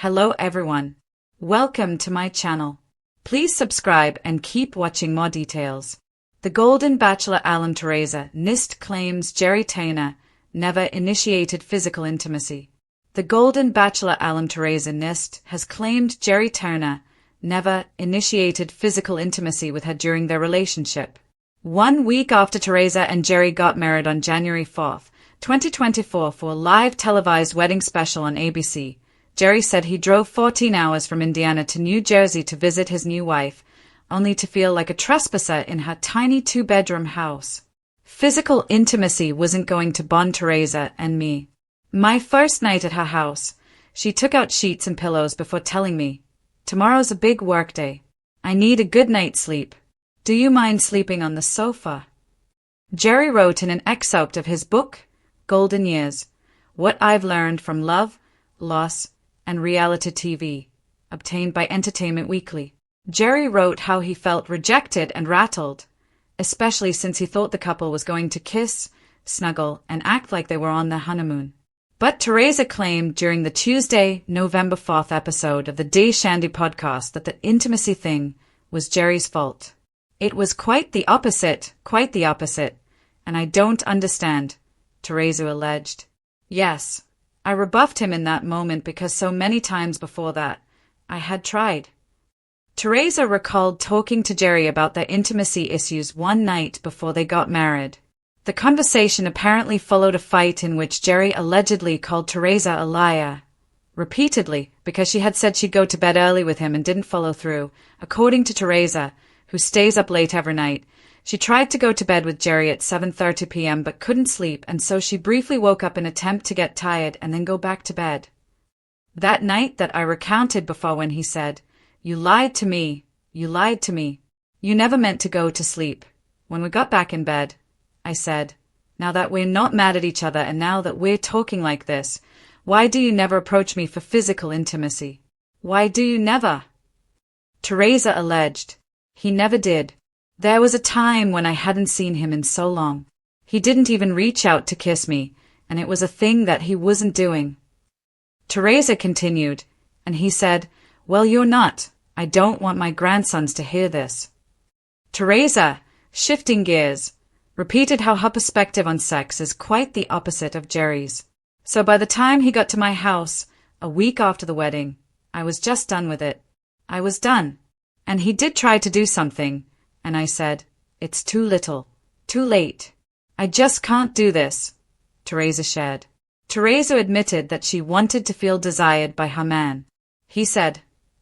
Hello everyone. Welcome to my channel. Please subscribe and keep watching more details. The Golden Bachelor alum Theresa Nist claims Gerry never initiated physical intimacy. The Golden Bachelor alum Theresa Nist has claimed Gerry never initiated physical intimacy with her during their relationship. 1 week after Theresa and Gerry got married on January 4, 2024 for a live televised wedding special on ABC, Gerry said he drove 14 hours from Indiana to New Jersey to visit his new wife, only to feel like a trespasser in her tiny 2-bedroom house. Physical intimacy wasn't going to bond Theresa and me. My first night at her house, she took out sheets and pillows before telling me, "Tomorrow's a big work day. I need a good night's sleep. Do you mind sleeping on the sofa?" Gerry wrote in an excerpt of his book, Golden Years, What I've Learned from Love, Loss, and Reality TV, obtained by Entertainment Weekly. Gerry wrote how he felt rejected and rattled, especially since he thought the couple was going to kiss, snuggle, and act like they were on their honeymoon. But Theresa claimed during the Tuesday, November 4th episode of the Day Shandy podcast that the intimacy thing was Gerry's fault. "It was quite the opposite, and I don't understand," Theresa alleged. "Yes, I rebuffed him in that moment because so many times before that, I had tried." Theresa recalled talking to Gerry about their intimacy issues one night before they got married. The conversation apparently followed a fight in which Gerry allegedly called Theresa a liar, repeatedly, because she had said she'd go to bed early with him and didn't follow through. According to Theresa, who stays up late every night, she tried to go to bed with Gerry at 7:30 p.m. but couldn't sleep, and so she briefly woke up in an attempt to get tired and then go back to bed. That night that I recounted before when he said, "You lied to me. You lied to me. You never meant to go to sleep." When we got back in bed, I said, "Now that we're not mad at each other and now that we're talking like this, why do you never approach me for physical intimacy? Why do you never?" Theresa alleged, "He never did. There was a time when I hadn't seen him in so long. He didn't even reach out to kiss me, and it was a thing that he wasn't doing." Theresa continued, and he said, "Well, you're not. I don't want my grandsons to hear this." Theresa, shifting gears, repeated how her perspective on sex is quite the opposite of Gerry's. "So by the time he got to my house, a week after the wedding, I was just done with it. I was done. And he did try to do something, and I said, 'It's too little, too late. I just can't do this,'" Theresa shared. Theresa admitted that she wanted to feel desired by her man. He said,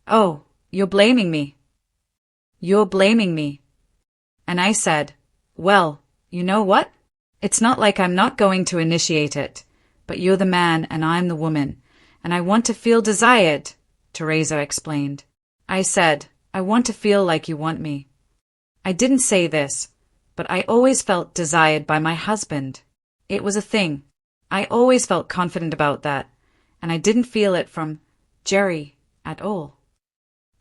"Oh, you're blaming me. You're blaming me." And I said, "Well, you know what? It's not like I'm not going to initiate it, but you're the man and I'm the woman, and I want to feel desired," Theresa explained. I said, "I want to feel like you want me. I didn't say this, but I always felt desired by my husband. It was a thing. I always felt confident about that, and I didn't feel it from Gerry at all."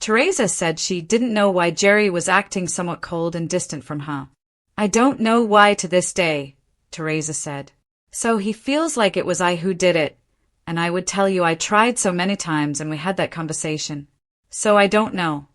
Theresa said she didn't know why Gerry was acting somewhat cold and distant from her. "I don't know why to this day," Theresa said. "So he feels like it was I who did it, and I would tell you I tried so many times and we had that conversation. So I don't know."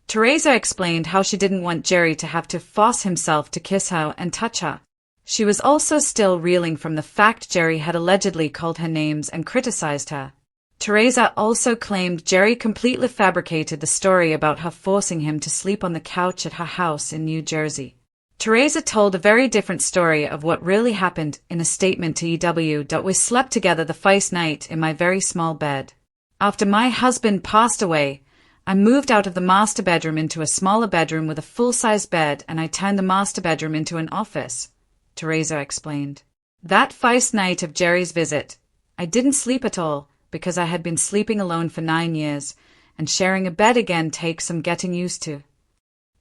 Theresa explained how she didn't want Gerry to have to force himself to kiss her and touch her. She was also still reeling from the fact Gerry had allegedly called her names and criticized her. Theresa also claimed Gerry completely fabricated the story about her forcing him to sleep on the couch at her house in New Jersey. Theresa told a very different story of what really happened in a statement to EW. "We slept together the first night in my very small bed. After my husband passed away, I moved out of the master bedroom into a smaller bedroom with a full-size bed, and I turned the master bedroom into an office," Theresa explained. "That first night of Gerry's visit, I didn't sleep at all because I had been sleeping alone for 9 years, and sharing a bed again takes some getting used to."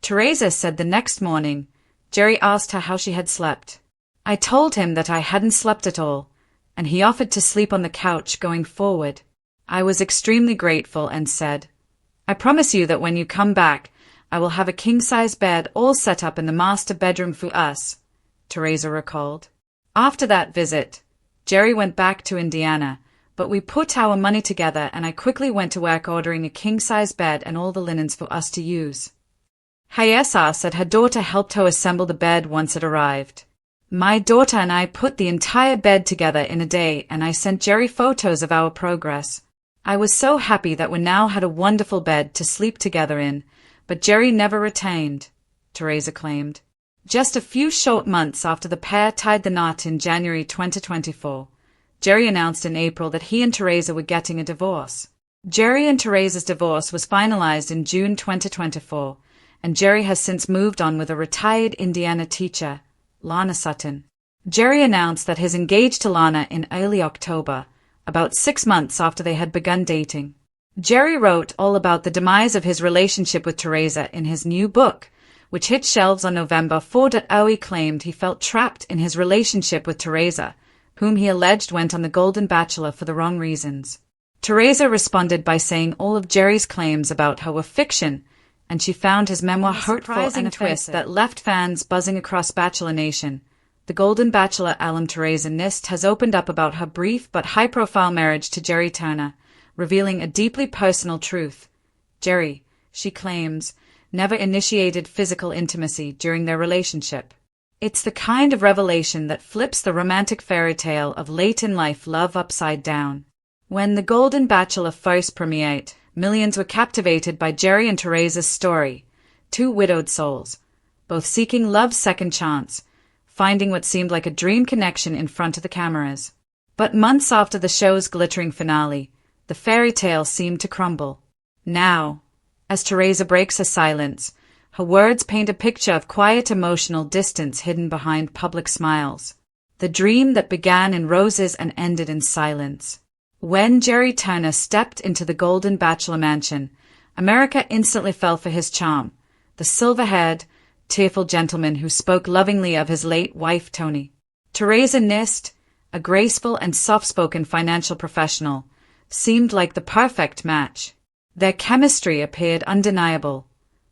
Theresa said the next morning, Gerry asked her how she had slept. "I told him that I hadn't slept at all, and he offered to sleep on the couch going forward. I was extremely grateful and said, 'I promise you that when you come back, I will have a king-size bed all set up in the master bedroom for us,'" Theresa recalled. After that visit, Gerry went back to Indiana, But we put our money together and I quickly went to work ordering a king-size bed and all the linens for us to use. Theresa said her daughter helped her assemble the bed once it arrived. My daughter and I put the entire bed together in a day and I sent Gerry photos of our progress. I was so happy that we now had a wonderful bed to sleep together in, but Gerry never retained, Theresa claimed. Just a few short months after the pair tied the knot in January 2024, Gerry announced in April that he and Theresa were getting a divorce. Gerry and Theresa's divorce was finalized in June 2024, and Gerry has since moved on with a retired Indiana teacher, Lana Sutton. Gerry announced that he's engaged to Lana in early October, about 6 months after they had begun dating. Gerry wrote all about the demise of his relationship with Theresa in his new book, which hit shelves on November 4. He claimed he felt trapped in his relationship with Theresa, whom he alleged went on the Golden Bachelor for the wrong reasons. Theresa responded by saying all of Gerry's claims about her were fiction, and she found his memoir hurtful and a twist that left fans buzzing across Bachelor Nation. The Golden Bachelor alum Theresa Nist has opened up about her brief but high-profile marriage to Gerry Turner, revealing a deeply personal truth. Gerry, she claims, never initiated physical intimacy during their relationship. It's the kind of revelation that flips the romantic fairy tale of late-in-life love upside down. When The Golden Bachelor first premiered, millions were captivated by Gerry and Theresa's story, two widowed souls, both seeking love's second chance, finding what seemed like a dream connection in front of the cameras. But months after the show's glittering finale, the fairy tale seemed to crumble. Now, as Theresa breaks her silence, her words paint a picture of quiet emotional distance hidden behind public smiles. The dream that began in roses and ended in silence. When Gerry Turner stepped into the Golden Bachelor mansion, America instantly fell for his charm, the silver-haired, tearful gentleman who spoke lovingly of his late wife Toni. Theresa Nist, a graceful and soft-spoken financial professional, seemed like the perfect match. Their chemistry appeared undeniable.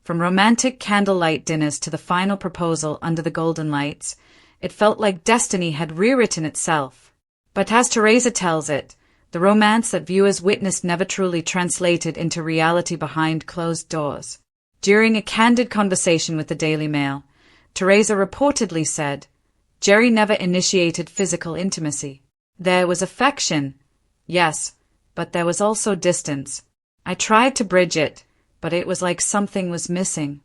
From romantic candlelight dinners to the final proposal under the golden lights, it felt like destiny had rewritten itself. But as Theresa tells it, the romance that viewers witnessed never truly translated into reality behind closed doors. During a candid conversation with the Daily Mail, Theresa reportedly said, Gerry never initiated physical intimacy. There was affection, yes, but there was also distance. I tried to bridge it, but it was like something was missing.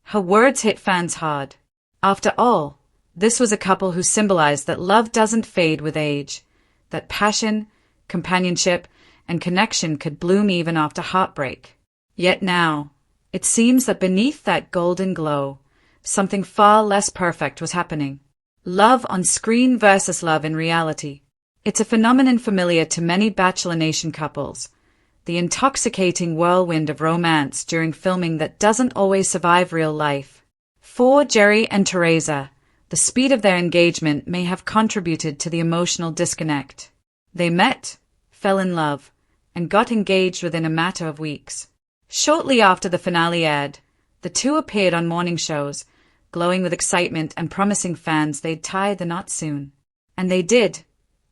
Her words hit fans hard. After all, this was a couple who symbolized that love doesn't fade with age, that passion, companionship, and connection could bloom even after heartbreak. Yet now, it seems that beneath that golden glow, something far less perfect was happening. Love on screen versus love in reality. It's a phenomenon familiar to many Bachelor Nation couples. The intoxicating whirlwind of romance during filming that doesn't always survive real life. For Gerry and Theresa, the speed of their engagement may have contributed to the emotional disconnect. They met, fell in love, and got engaged within a matter of weeks. Shortly after the finale aired, the two appeared on morning shows, glowing with excitement and promising fans they'd tie the knot soon. And they did,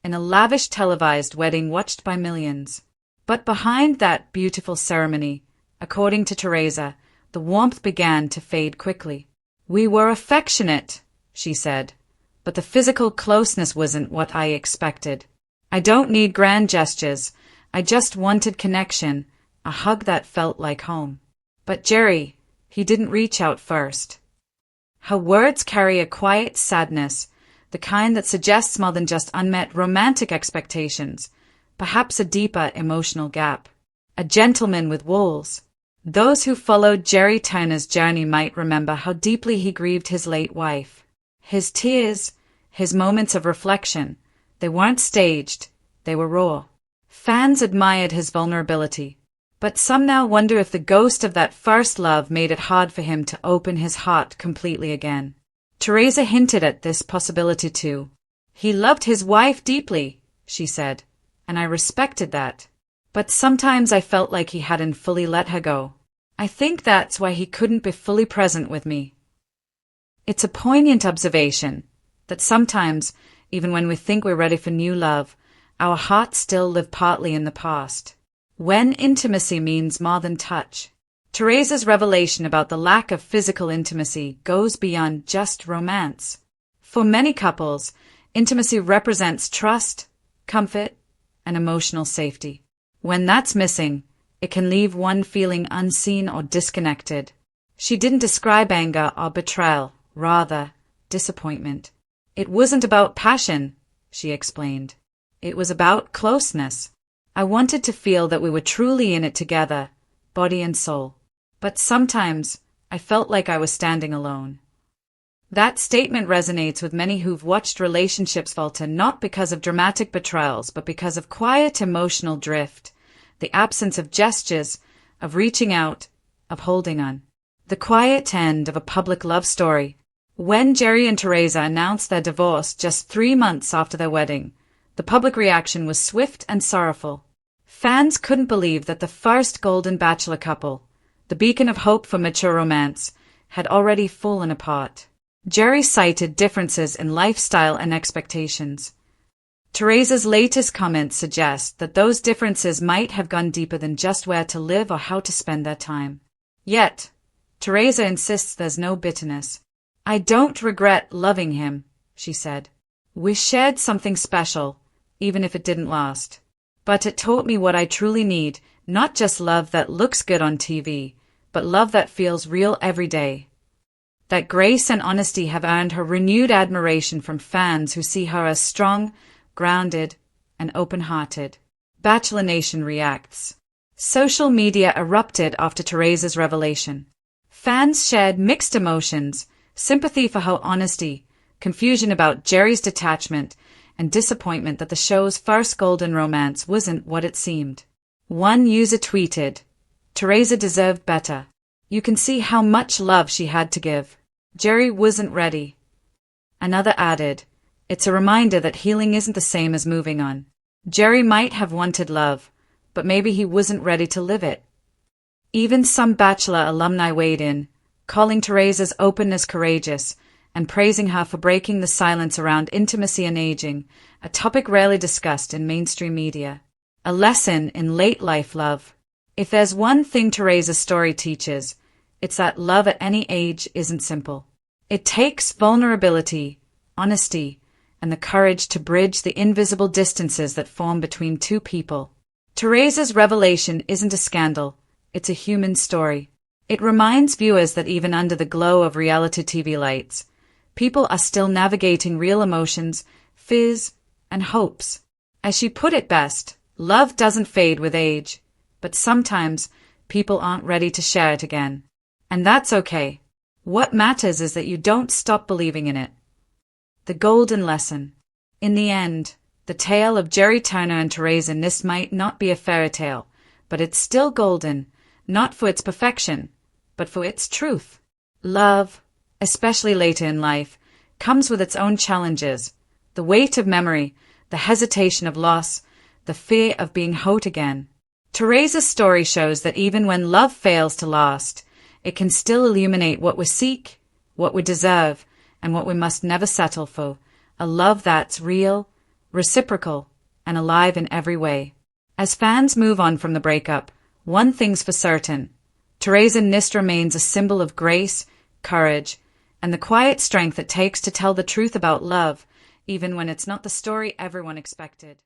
in a lavish televised wedding watched by millions. But behind that beautiful ceremony, according to Theresa, the warmth began to fade quickly. We were affectionate, she said, but the physical closeness wasn't what I expected. I don't need grand gestures, I just wanted connection, a hug that felt like home. But Gerry, he didn't reach out first. Her words carry a quiet sadness, the kind that suggests more than just unmet romantic expectations, perhaps a deeper emotional gap. A gentleman with walls. Those who followed Gerry Turner's journey might remember how deeply he grieved his late wife. His tears, his moments of reflection, they weren't staged, they were raw. Fans admired his vulnerability, but some now wonder if the ghost of that first love made it hard for him to open his heart completely again. Theresa hinted at this possibility too. He loved his wife deeply, she said, and I respected that. But sometimes I felt like he hadn't fully let her go. I think that's why he couldn't be fully present with me. It's a poignant observation that sometimes, even when we think we're ready for new love, Our hearts still live partly in the past. When intimacy means more than touch. Theresa's revelation about the lack of physical intimacy goes beyond just romance. For many couples, intimacy represents trust, comfort, and emotional safety. When that's missing, it can leave one feeling unseen or disconnected. She didn't describe anger or betrayal, rather, disappointment. It wasn't about passion, she explained. It was about closeness. I wanted to feel that we were truly in it together, body and soul. But sometimes, I felt like I was standing alone. That statement resonates with many who've watched relationships falter not because of dramatic betrayals, but because of quiet emotional drift, the absence of gestures, of reaching out, of holding on. The quiet end of a public love story. When Gerry and Theresa announced their divorce just 3 months after their wedding, the public reaction was swift and sorrowful. Fans couldn't believe that the first Golden Bachelor couple, the beacon of hope for mature romance, had already fallen apart. Gerry cited differences in lifestyle and expectations. Theresa's latest comments suggest that those differences might have gone deeper than just where to live or how to spend their time. Yet, Theresa insists there's no bitterness. I don't regret loving him, she said. We shared something special, even if it didn't last. But it taught me what I truly need, not just love that looks good on TV, but love that feels real every day. That grace and honesty have earned her renewed admiration from fans who see her as strong, grounded, and open-hearted. Bachelor Nation reacts. Social media erupted after Theresa's revelation. Fans shared mixed emotions, sympathy for her honesty, confusion about Gerry's detachment, and disappointment that the show's first golden romance wasn't what it seemed. One user tweeted, "Theresa deserved better. You can see how much love she had to give. Gerry wasn't ready." Another added, "It's a reminder that healing isn't the same as moving on. Gerry might have wanted love, but maybe he wasn't ready to live it." Even some Bachelor alumni weighed in, calling Theresa's openness courageous and praising her for breaking the silence around intimacy and aging, a topic rarely discussed in mainstream media. A lesson in late-life love. If there's one thing Theresa's story teaches, it's that love at any age isn't simple. It takes vulnerability, honesty, and the courage to bridge the invisible distances that form between two people. Theresa's revelation isn't a scandal, it's a human story. It reminds viewers that even under the glow of reality TV lights, people are still navigating real emotions, fears, and hopes. As she put it best, love doesn't fade with age, but sometimes people aren't ready to share it again. And that's okay. What matters is that you don't stop believing in it. The golden lesson. In the end, the tale of Gerry Turner and Theresa Nist might not be a fairy tale, but it's still golden, not for its perfection, but for its truth. Love, especially later in life, comes with its own challenges, the weight of memory, the hesitation of loss, the fear of being hurt again. Theresa's story shows that even when love fails to last, it can still illuminate what we seek, what we deserve, and what we must never settle for, a love that's real, reciprocal, and alive in every way. As fans move on from the breakup, one thing's for certain. Theresa Nist remains a symbol of grace, courage, and the quiet strength it takes to tell the truth about love, even when it's not the story everyone expected.